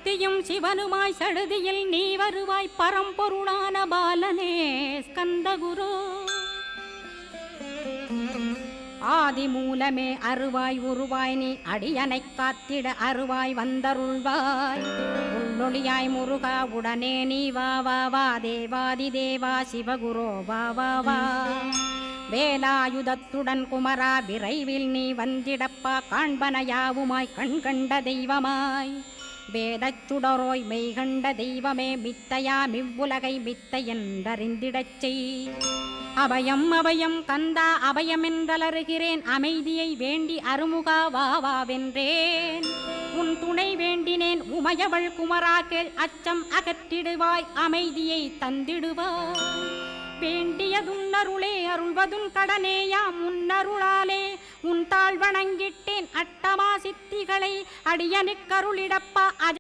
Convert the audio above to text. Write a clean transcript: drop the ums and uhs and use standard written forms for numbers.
சக்தியும் சிவனுமாய் சடுதியில் நீ வருவாய் பரம்பொருளான பாலனே ஸ்கந்தகுரு. ஆதி மூலமே அருவாய் உருவாய் நீ அடியனை காத்திட அருவாய் வந்தருள்வாய். உள்ளொளியாய் முருகா உடனே நீ வா வா வா தேவாதி தேவா சிவகுரோ வா வா வா. வேலாயுதத்துடன் குமரா விரைவில் நீ வந்திடப்பா காண்பன யாவுமாய் கண் கண்ட தெய்வமாய். வேதச் சுடரோய் மெய்கண்ட தெய்வமே மித்தையா மிவ்வுலகை மித்தை என்றறிந்திடச் செய். அபயம் அபயம் கந்தா அபயமென்றலறுகிறேன் அமைதியை வேண்டி அருமுகா வா வா வென்றேன். உன் துணை வேண்டினேன் உமையவள் குமரா கேள் அச்சம் அகற்றிடுவாய் அமைதியை தந்திடுவாய். வேண்டியதுன்னருளே அருள்வதும் கடனேயா முன்னருளாலே உன் தாழ் வணங்கிட்டேன் அட்டமா சித்திகளை அடியனுக்கருளிடப்பா.